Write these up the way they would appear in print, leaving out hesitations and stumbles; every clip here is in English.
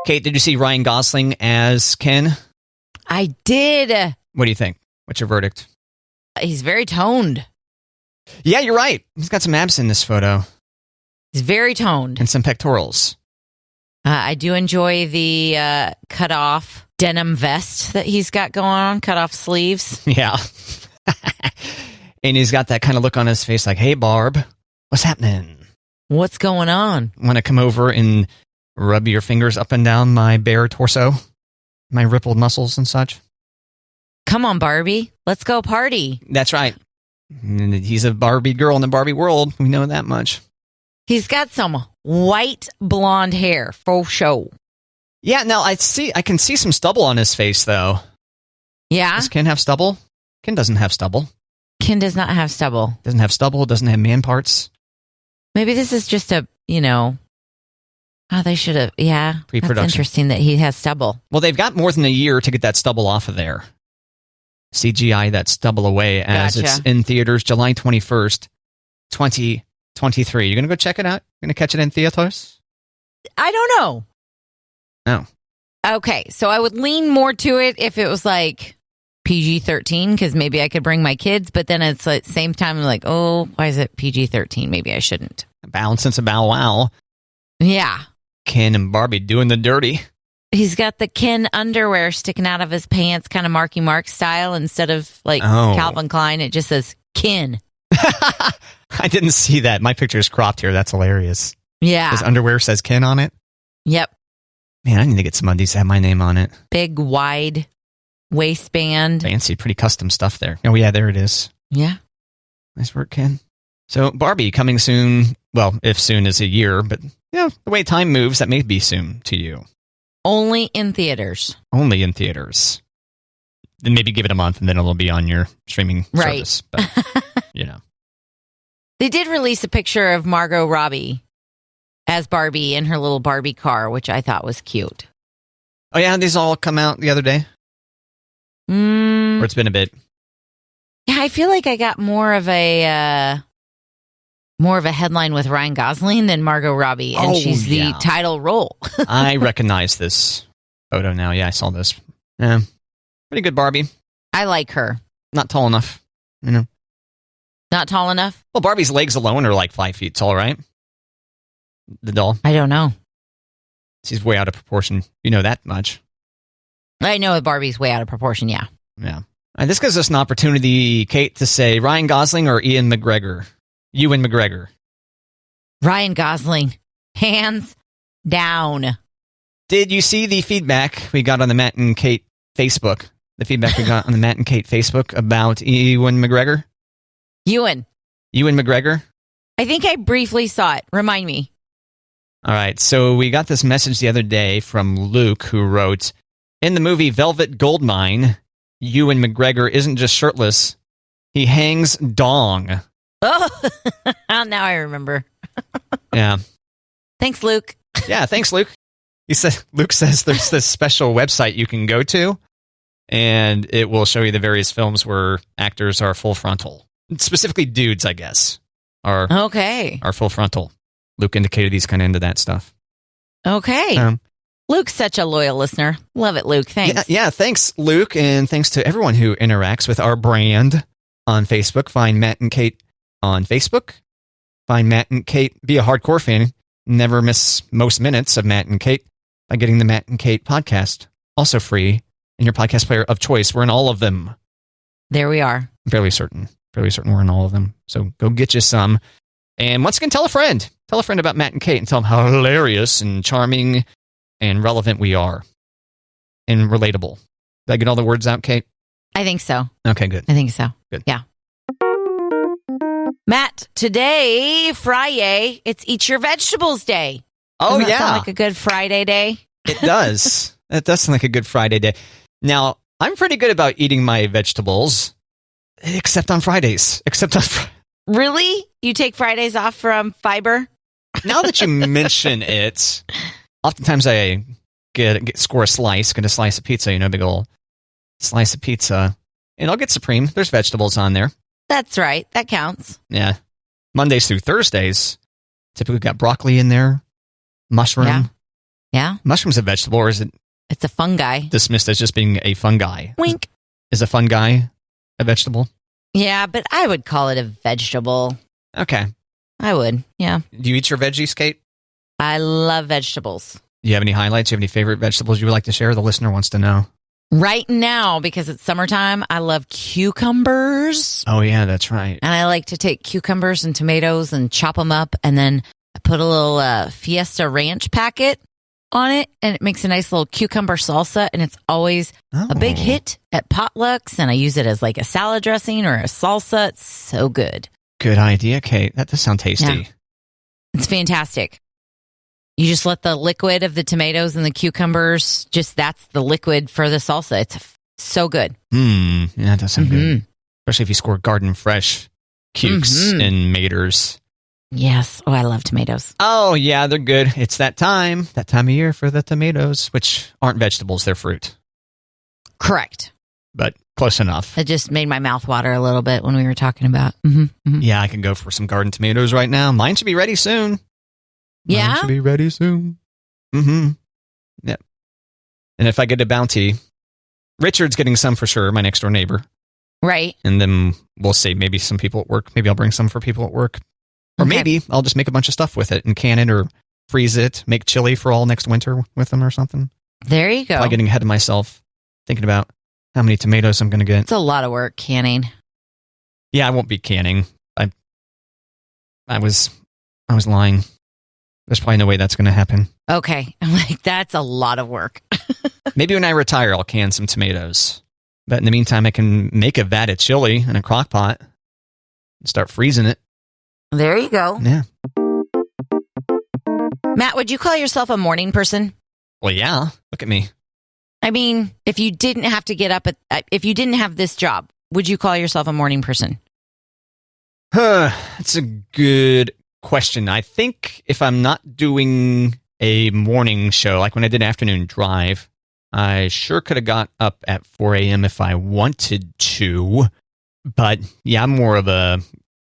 Kate, did you see Ryan Gosling as Ken? I did. What do you think? What's your verdict? He's very toned. Yeah, you're right. He's got some abs in this photo. He's very toned. And some pectorals. I do enjoy the cut-off denim vest that he's got going on, cut-off sleeves. Yeah. And he's got that kind of look on his face like, hey, Barb, what's happening? What's going on? Want to come over and rub your fingers up and down my bare torso? My rippled muscles and such? Come on, Barbie. Let's go party. That's right. He's a Barbie girl in the Barbie world. We know that much. He's got some white blonde hair, for show. Yeah, now I can see some stubble on his face, though. Yeah? Does Ken have stubble? Ken doesn't have stubble. Ken does not have stubble. Doesn't have stubble, doesn't have man parts. Maybe this is just a, they should have, yeah. Pre-production. That's interesting that he has stubble. Well, they've got more than a year to get that stubble off of there. CGI that stubble away as Gotcha. It's in theaters July 21st, 2023. You're going to go check it out? You're going to catch it in theaters? I don't know. No. Okay, so I would lean more to it if it was like PG-13, because maybe I could bring my kids, but then it's at the same time, I'm like, oh, why is it PG-13? Maybe I shouldn't. Since a bow wow. Yeah. Ken and Barbie doing the dirty. He's got the Ken underwear sticking out of his pants, kind of Marky Mark style, instead of like Calvin Klein. It just says Ken. I didn't see that. My picture is cropped here. That's hilarious. Yeah. His underwear says Ken on it? Yep. Man, I need to get some undies that have my name on it. Big, wide waistband. Fancy, pretty custom stuff there. Oh, yeah, there it is. Yeah. Nice work, Ken. So, Barbie coming soon. Well, if soon is a year, but the way time moves, that may be soon to you. Only in theaters. Only in theaters. Then maybe give it a month and then it'll be on your streaming service. But, They did release a picture of Margot Robbie as Barbie in her little Barbie car, which I thought was cute. Oh, yeah, these all come out the other day? Or it's been a bit? Yeah, I feel like I got more of a headline with Ryan Gosling than Margot Robbie, and she's the title role. I recognize this photo now. Yeah, I saw this. Yeah, pretty good Barbie. I like her. Not tall enough, Not tall enough? Well, Barbie's legs alone are like 5 feet tall, right? The doll. I don't know. She's way out of proportion. You know that much. I know Barbie's way out of proportion, yeah. Yeah. And this gives us an opportunity, Kate, to say Ryan Gosling or Ewan McGregor. Ryan Gosling. Hands down. Did you see the feedback we got on the Matt and Kate Facebook? The feedback we got on the Matt and Kate Facebook about Ewan McGregor? Ewan McGregor? I think I briefly saw it. Remind me. All right. So we got this message the other day from Luke, who wrote, in the movie Velvet Goldmine, Ewan McGregor isn't just shirtless. He hangs dong. Oh, now I remember. Yeah. Thanks, Luke. Yeah, thanks, Luke. Luke says there's this special website you can go to, and it will show you the various films where actors are full frontal. Specifically dudes, I guess, are full frontal. Luke indicated he's kind of into that stuff. Okay. Luke's such a loyal listener. Love it, Luke. Thanks. Yeah, thanks, Luke, and thanks to everyone who interacts with our brand on Facebook. Find Matt and Kate on Facebook. Find Matt and Kate. Be a hardcore fan. Never miss most minutes of Matt and Kate by getting the Matt and Kate podcast. Also free in your podcast player of choice. We're in all of them. There we are. I'm fairly certain we're in all of them. So go get you some. And once again, tell a friend. Tell a friend about Matt and Kate and tell them how hilarious and charming and relevant we are. And relatable. Did I get all the words out, Kate? I think so. Okay, good. I think so. Good. Yeah. Matt, today, Friday, it's Eat Your Vegetables Day. Oh, Doesn't that yeah. sound like a good Friday day? It does. It does sound like a good Friday day. Now, I'm pretty good about eating my vegetables, except on Fridays. Really? You take Fridays off from fiber? Now that you mention it, oftentimes I score a slice, get a slice of pizza, a big old slice of pizza, and I'll get Supreme. There's vegetables on there. That's right. That counts. Yeah. Mondays through Thursdays, typically got broccoli in there, mushroom, Yeah. Mushroom's a vegetable, or is it It's a fungi. dismissed as just being a fungi? Wink. Is a fungi a vegetable? Yeah, but I would call it a vegetable. Okay. I would. Yeah. Do you eat your veggies, Kate? I love vegetables. Do you have any highlights? Do you have any favorite vegetables you would like to share? The listener wants to know. Right now, because it's summertime, I love cucumbers. Oh, yeah, that's right. And I like to take cucumbers and tomatoes and chop them up. And then I put a little Fiesta Ranch packet on it. And it makes a nice little cucumber salsa. And it's always a big hit at potlucks. And I use it as like a salad dressing or a salsa. It's so good. Good idea, Kate. That does sound tasty. Yeah. It's fantastic. You just let the liquid of the tomatoes and the cucumbers, that's the liquid for the salsa. It's so good. Yeah, that does sound good. Especially if you score garden fresh cukes and maters. Yes. Oh, I love tomatoes. Oh, yeah, they're good. It's that time of year for the tomatoes, which aren't vegetables, they're fruit. Correct. But close enough. It just made my mouth water a little bit when we were talking about. Yeah, I can go for some garden tomatoes right now. Mine should be ready soon. Yeah? Mine should be ready soon. Yep. And if I get a bounty, Richard's getting some for sure, my next door neighbor. Right. And then we'll see, maybe some people at work. Maybe I'll bring some for people at work. Or maybe I'll just make a bunch of stuff with it and can it or freeze it, make chili for all next winter with them or something. There you go. Probably getting ahead of myself, thinking about how many tomatoes I'm going to get. It's a lot of work canning. Yeah, I won't be canning. I was lying. There's probably no way that's going to happen. Okay. I'm like, that's a lot of work. Maybe when I retire, I'll can some tomatoes. But in the meantime, I can make a vat of chili in a crock pot and start freezing it. There you go. Yeah. Matt, would you call yourself a morning person? Well, yeah. Look at me. I mean, if you didn't have to get up if you didn't have this job, would you call yourself a morning person? That's a good question. I think if I'm not doing a morning show, like when I did Afternoon Drive, I sure could have got up at 4 a.m. if I wanted to. But yeah, I'm more of a,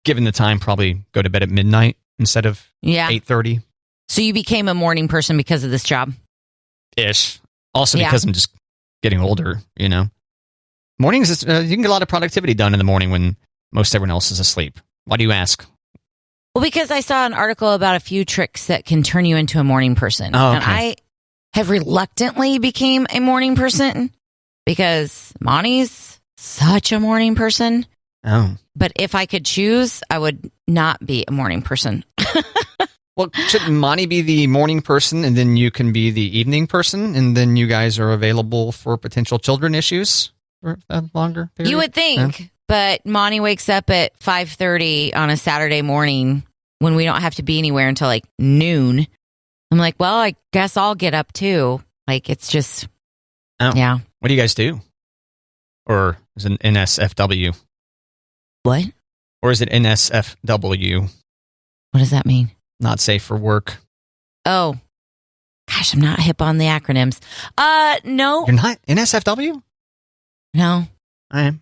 given the time, probably go to bed at midnight instead of 8:30. So you became a morning person because of this job? Ish. Also because I'm just getting older, you know. Mornings, you can get a lot of productivity done in the morning when most everyone else is asleep. Why do you ask? Well, because I saw an article about a few tricks that can turn you into a morning person. Oh, okay. And I have reluctantly became a morning person because Monty's such a morning person. Oh. But if I could choose, I would not be a morning person. Well, shouldn't Monty be the morning person and then you can be the evening person and then you guys are available for potential children issues for a longer period? You would think, but Monty wakes up at 5:30 on a Saturday morning when we don't have to be anywhere until like noon. I'm like, well, I guess I'll get up too. Like, it's just, yeah. What do you guys do? Or is it NSFW? What? Or is it NSFW? What does that mean? Not safe for work. Oh, gosh, I'm not hip on the acronyms. No. You're not NSFW? No. I am.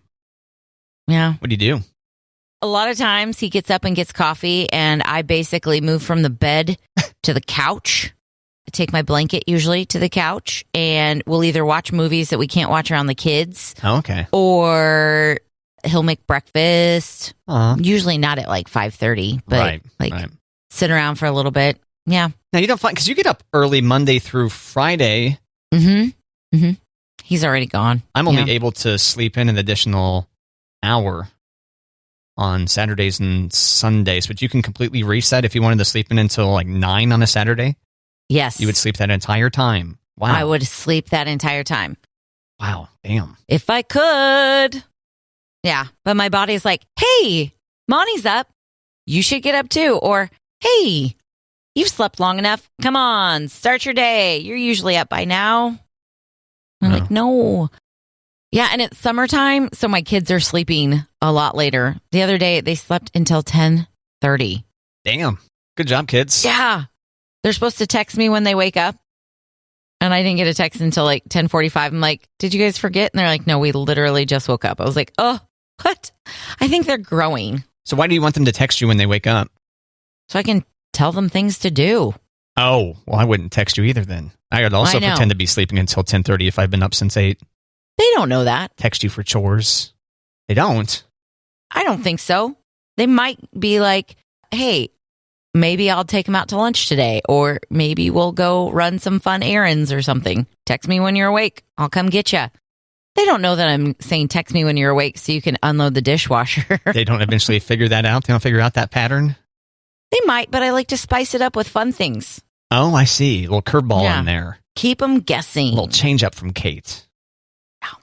Yeah. What do you do? A lot of times he gets up and gets coffee, and I basically move from the bed to the couch. I take my blanket usually to the couch, and we'll either watch movies that we can't watch around the kids. Oh, okay. Or he'll make breakfast. Usually not at like 5:30, but sit around for a little bit. Yeah. Now you don't find, because you get up early Monday through Friday. He's already gone. I'm only able to sleep in an additional hour on Saturdays and Sundays, but you can completely reset if you wanted to sleep in until like 9 on a Saturday. Yes. You would sleep that entire time. Wow. I would sleep that entire time. Wow. Damn. If I could. Yeah. But my body's like, hey, Monty's up. You should get up too. Or, hey, you've slept long enough. Come on, start your day. You're usually up by now. I'm like, no. Yeah, and it's summertime, so my kids are sleeping a lot later. The other day, they slept until 10:30. Damn. Good job, kids. Yeah. They're supposed to text me when they wake up, and I didn't get a text until like 10:45. I'm like, did you guys forget? And they're like, no, we literally just woke up. I was like, oh, what? I think they're growing. So why do you want them to text you when they wake up? So I can tell them things to do. Oh, well, I wouldn't text you either then. I would also I know. pretend to be sleeping until 10:30 if I've been up since 8. They don't know that. Text you for chores. They don't. I don't think so. They might be like, hey, maybe I'll take them out to lunch today, or maybe we'll go run some fun errands or something. Text me when you're awake. I'll come get you. They don't know that I'm saying text me when you're awake so you can unload the dishwasher. They don't eventually figure that out. They don't figure out that pattern. They might, but I like to spice it up with fun things. Oh, I see. A little curveball in there. Keep them guessing. A little change up from Kate. Ow.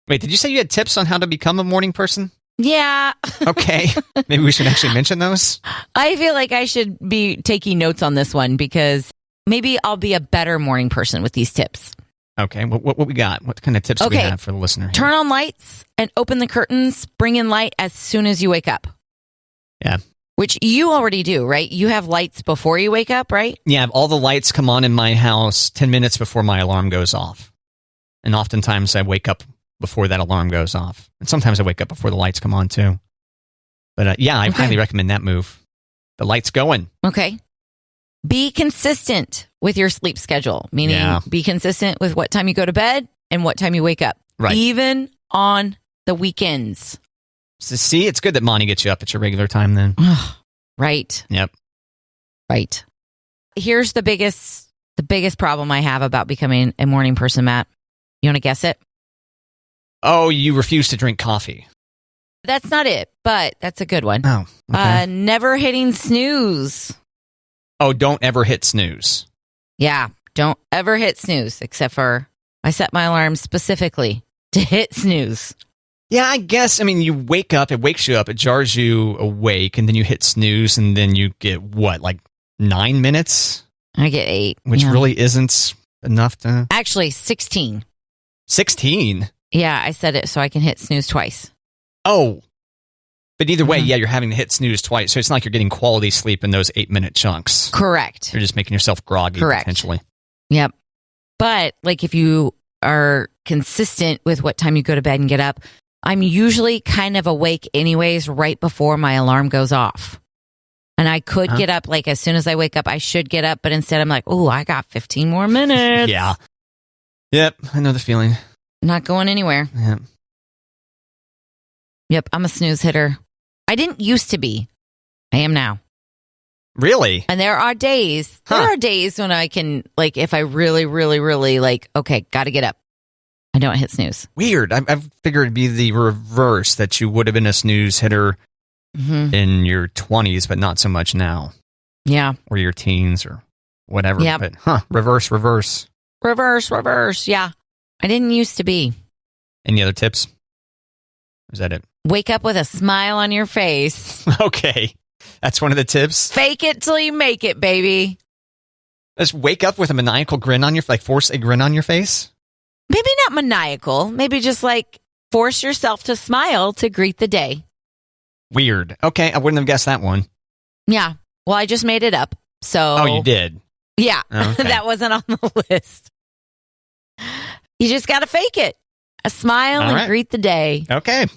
Wait, did you say you had tips on how to become a morning person? Yeah. Okay. Maybe we should actually mention those. I feel like I should be taking notes on this one because maybe I'll be a better morning person with these tips. Okay. What we got? What kind of tips do we have for the listener here? Turn on lights and open the curtains. Bring in light as soon as you wake up. Yeah. Which you already do, right? You have lights before you wake up, right? Yeah. All the lights come on in my house 10 minutes before my alarm goes off. And oftentimes I wake up before that alarm goes off. And sometimes I wake up before the lights come on too. But yeah, I highly recommend that move. The light's going. Okay. Be consistent with your sleep schedule, meaning be consistent with what time you go to bed and what time you wake up. Right. Even on the weekends. So see, it's good that Monty gets you up at your regular time then. Right. Yep. Right. Here's the biggest problem I have about becoming a morning person, Matt. You want to guess it? Oh, you refuse to drink coffee. That's not it, but that's a good one. Oh, okay. Never hitting snooze. Oh, don't ever hit snooze. Yeah, don't ever hit snooze, except for I set my alarm specifically to hit snooze. Yeah, I guess, you wake up, it wakes you up, it jars you awake, and then you hit snooze, and then you get, what, like 9 minutes? I get 8. Which really isn't enough to... Actually, 16. 16? Yeah, I said it so I can hit snooze twice. Oh. But either way, you're having to hit snooze twice, so it's not like you're getting quality sleep in those 8-minute chunks. Correct. You're just making yourself groggy, potentially. Yep. But, like, if you are consistent with what time you go to bed and get up, I'm usually kind of awake anyways right before my alarm goes off. And I could get up, like, as soon as I wake up, I should get up, but instead I'm like, oh, I got 15 more minutes. Yeah. Yep, I know the feeling. Not going anywhere. Yep. Yep, I'm a snooze hitter. I didn't used to be. I am now. Really? And there are days when I can, like, if I really, really, really, like, okay, got to get up. I don't hit snooze. Weird. I've figured it'd be the reverse, that you would have been a snooze hitter in your 20s, but not so much now. Yeah. Or your teens or whatever. Yeah. But, reverse. Reverse. Yeah. I didn't used to be. Any other tips? Is that it? Wake up with a smile on your face. Okay. That's one of the tips. Fake it till you make it, baby. Just wake up with a maniacal grin on your, like, force a grin on your face? Maybe not maniacal. Maybe just, like, force yourself to smile to greet the day. Weird. Okay, I wouldn't have guessed that one. Yeah. Well, I just made it up. So. Oh, you did? Yeah. Okay. That wasn't on the list. You just got to fake it. A smile and greet the day. Okay.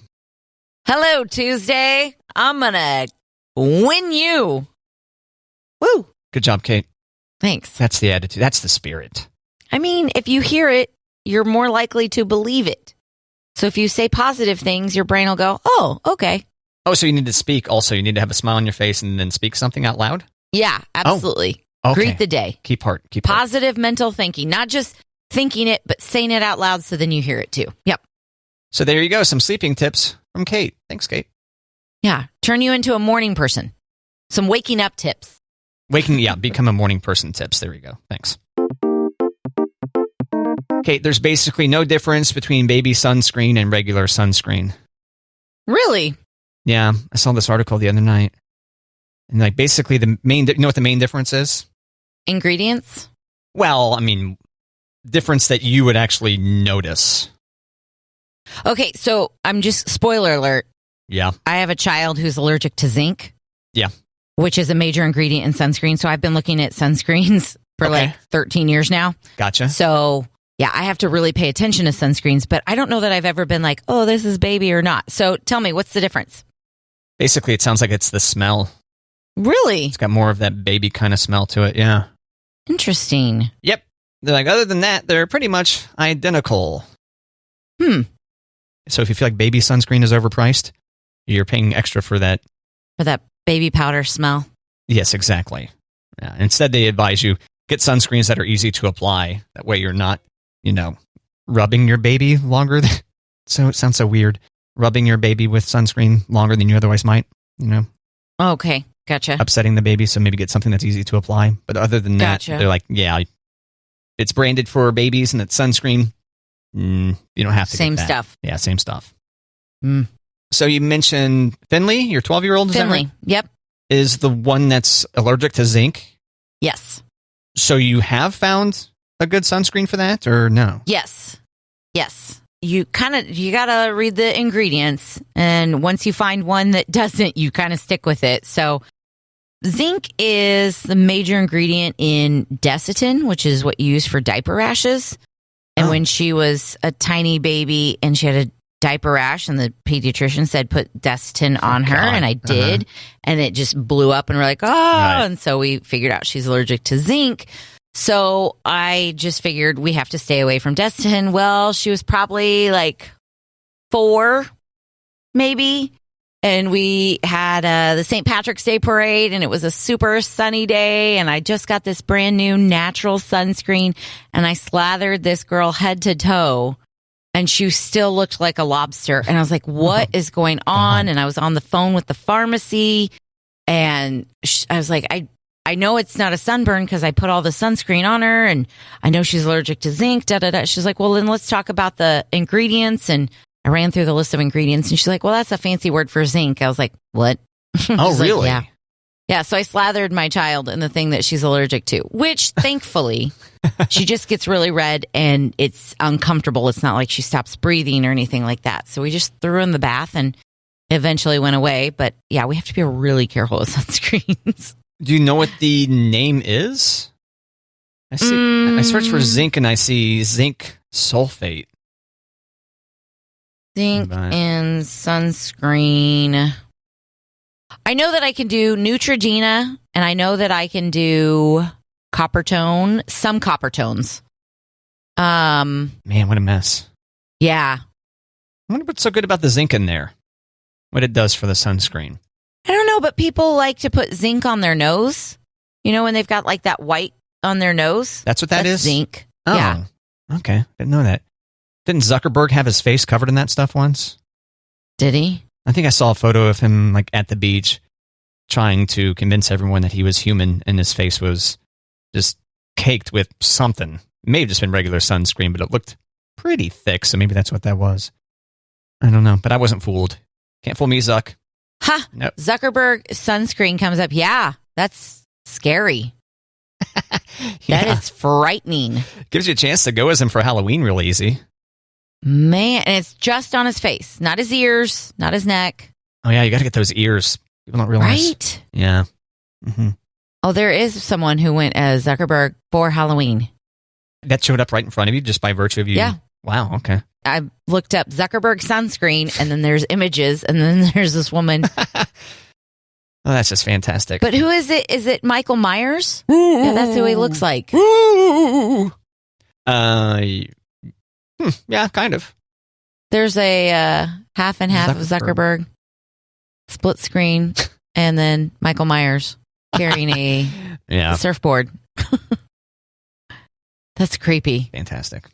Hello, Tuesday. I'm going to win you. Woo. Good job, Kate. Thanks. That's the attitude. That's the spirit. I mean, if you hear it, you're more likely to believe it. So if you say positive things, your brain will go, oh, okay. Oh, so you need to speak also. You need to have a smile on your face and then speak something out loud? Yeah, absolutely. Oh, okay. Greet the day. Keep heart. Positive mental thinking. Not just thinking it, but saying it out loud so then you hear it too. Yep. So there you go. Some sleeping tips from Kate. Thanks, Kate. Yeah. Turn you into a morning person. Some waking up tips. Become a morning person tips. There you go. Thanks. Kate, there's basically no difference between baby sunscreen and regular sunscreen. Really? Yeah, I saw this article the other night. And like basically you know what the main difference is? Ingredients? Well, difference that you would actually notice. Okay, so I'm just, spoiler alert. Yeah. I have a child who's allergic to zinc. Yeah. Which is a major ingredient in sunscreen. So I've been looking at sunscreens for like 13 years now. Gotcha. So yeah, I have to really pay attention to sunscreens, but I don't know that I've ever been like, oh, this is baby or not. So tell me, what's the difference? Basically, it sounds like it's the smell. Really? It's got more of that baby kind of smell to it, yeah. Interesting. Yep. They're like, other than that, they're pretty much identical. So if you feel like baby sunscreen is overpriced, you're paying extra for that. For that baby powder smell. Yes, exactly. Yeah. Instead, they advise you get sunscreens that are easy to apply. That way you're not, rubbing your baby longer. So it sounds so weird. Rubbing your baby with sunscreen longer than you otherwise might, Okay, gotcha. Upsetting the baby, so maybe get something that's easy to apply. But other than that, they're like, yeah, it's branded for babies and it's sunscreen. You don't have to Same get that. stuff. Yeah, same stuff. So you mentioned Finley, your 12-year-old, is Finley, that right? yep. Is the one that's allergic to zinc? Yes. So you have found a good sunscreen for that, or no? Yes. You gotta read the ingredients, and once you find one that doesn't, you kind of stick with it. So zinc is the major ingredient in Desitin, which is what you use for diaper rashes. And when she was a tiny baby and she had a diaper rash, and the pediatrician said put Desitin on her, and I did, and it just blew up, and we're like, and so we figured out she's allergic to zinc. So I just figured we have to stay away from Desitin. Well, she was probably like 4, maybe. And we had the St. Patrick's Day parade, and it was a super sunny day. And I just got this brand new natural sunscreen, and I slathered this girl head to toe, and she still looked like a lobster. And I was like, what is going on? And I was on the phone with the pharmacy, and I was like, I know it's not a sunburn because I put all the sunscreen on her, and I know she's allergic to zinc, She's like, well, then let's talk about the ingredients. And I ran through the list of ingredients, and she's like, well, that's a fancy word for zinc. I was like, what? Oh, really? Like, yeah. So I slathered my child in the thing that she's allergic to, which thankfully she just gets really red and it's uncomfortable. It's not like she stops breathing or anything like that. So we just threw her in the bath, and it eventually went away. But yeah, we have to be really careful with sunscreens. Do you know what the name is? I see. I searched for zinc and I see zinc sulfate. Zinc and sunscreen. I know that I can do Neutrogena, and I know that I can do Coppertone, some Coppertones. Man, what a mess. Yeah. I wonder what's so good about the zinc in there. What it does for the sunscreen. I don't know, but people like to put zinc on their nose. When they've got like that white on their nose. That's what that is? Zinc. Oh, yeah. Okay. Didn't know that. Didn't Zuckerberg have his face covered in that stuff once? Did he? I think I saw a photo of him like at the beach trying to convince everyone that he was human, and his face was just caked with something. It may have just been regular sunscreen, but it looked pretty thick, so maybe that's what that was. I don't know, but I wasn't fooled. Can't fool me, Zuck. Ha! Nope. Zuckerberg sunscreen comes up. Yeah, that's scary. That is frightening. Gives you a chance to go as him for Halloween real easy. Man, and it's just on his face, not his ears, not his neck. Oh, yeah, you got to get those ears. People don't realize. Right? Yeah. Mm-hmm. Oh, there is someone who went as Zuckerberg for Halloween. That showed up right in front of you just by virtue of you? Yeah. Wow, okay. I looked up Zuckerberg sunscreen, and then there's images, and then there's this woman. Oh, that's just fantastic. But who is it? Is it Michael Myers? Ooh. Yeah, that's who he looks like. Ooh. Yeah, kind of. There's a half and half of Zuckerberg, split screen, and then Michael Myers carrying a surfboard. That's creepy. Fantastic.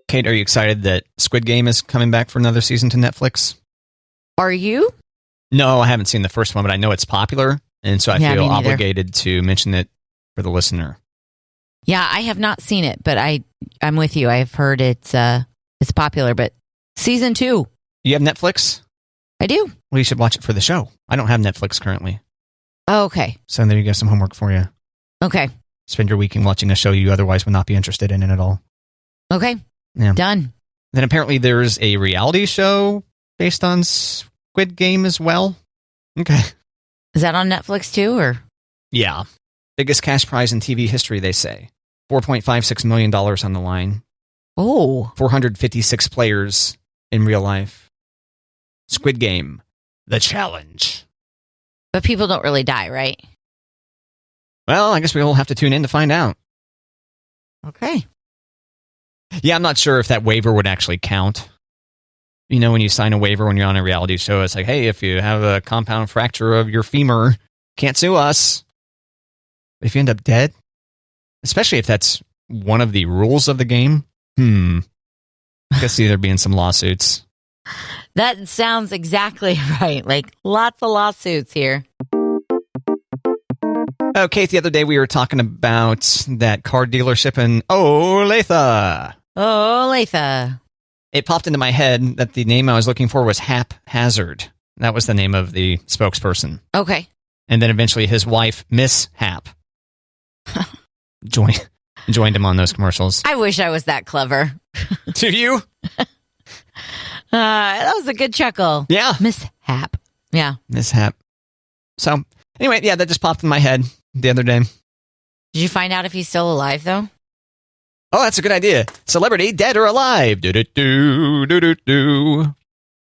Kate, are you excited that Squid Game is coming back for another season to Netflix? Are you? No, I haven't seen the first one, but I know it's popular, and so I feel obligated to mention it for the listener. Yeah, I have not seen it, but I'm with you. I've heard it's popular, but season 2. You have Netflix? I do. Well, you should watch it for the show. I don't have Netflix currently. Oh, okay. So there you go, some homework for you. Okay. Spend your weekend watching a show you otherwise would not be interested in it at all. Okay. Yeah. Done. Then apparently there's a reality show based on Squid Game as well. Okay. Is that on Netflix too, or? Yeah. Biggest cash prize in TV history, they say. $4.56 million on the line. Oh. 456 players in real life. Squid Game, the challenge. But people don't really die, right? Well, I guess we'll have to tune in to find out. Okay. Yeah, I'm not sure if that waiver would actually count. You know, when you sign a waiver when you're on a reality show, it's like, hey, if you have a compound fracture of your femur, can't sue us. If you end up dead, especially if that's one of the rules of the game, I guess see there being some lawsuits. That sounds exactly right. Like lots of lawsuits here. Oh, Kate, the other day we were talking about that car dealership in Olathe. Olathe. It popped into my head that the name I was looking for was Hap Hazard. That was the name of the spokesperson. Okay. And then eventually his wife, Miss Hap, joined him on those commercials. I wish I was that clever. Do you? That was a good chuckle. Yeah. Miss Hap. Yeah. Miss Hap. So, anyway, yeah, that just popped in my head the other day. Did you find out if he's still alive, though? Oh, that's a good idea. Celebrity, dead or alive? Do-do-do, do-do-do.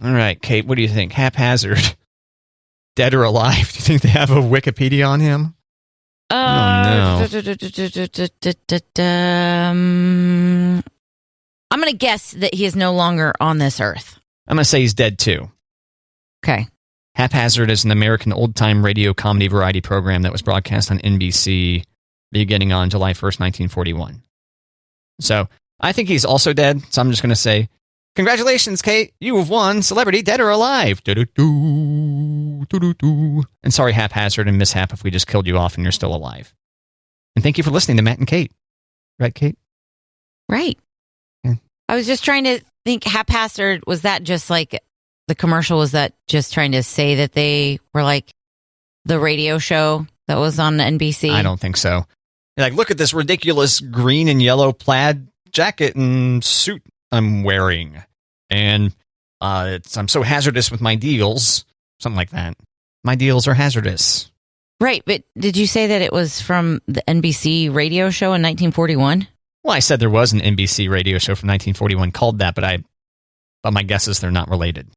All right, Kate, what do you think? Hap Hazard, dead or alive? Do you think they have a Wikipedia on him? I'm going to guess that he is no longer on this earth. I'm going to say he's dead, too. Okay. Hap Hazard is an American old-time radio comedy variety program that was broadcast on NBC beginning on July 1st, 1941. So, I think he's also dead, so I'm just going to say, congratulations, Kate, you have won Celebrity Dead or Alive. Do-do-do, do-do-do. And sorry, Hap Hazard and Miss Hap, if we just killed you off and you're still alive. And thank you for listening to Matt and Kate. Right, Kate? Right. Yeah. I was just trying to think, Hap Hazard, was that just like, the commercial, was that just trying to say that they were like the radio show that was on NBC? I don't think so. Like, look at this ridiculous green and yellow plaid jacket and suit I'm wearing. And I'm so hazardous with my deals. Something like that. My deals are hazardous. Right, but did you say that it was from the NBC radio show in 1941? Well, I said there was an NBC radio show from 1941 called that, but my guess is they're not related.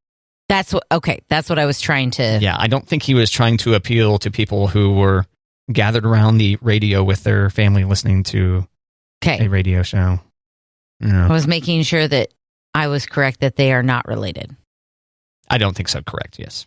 That's what I was trying to... Yeah, I don't think he was trying to appeal to people who were gathered around the radio with their family listening to a radio show. No. I was making sure that I was correct that they are not related. I don't think so, correct, yes.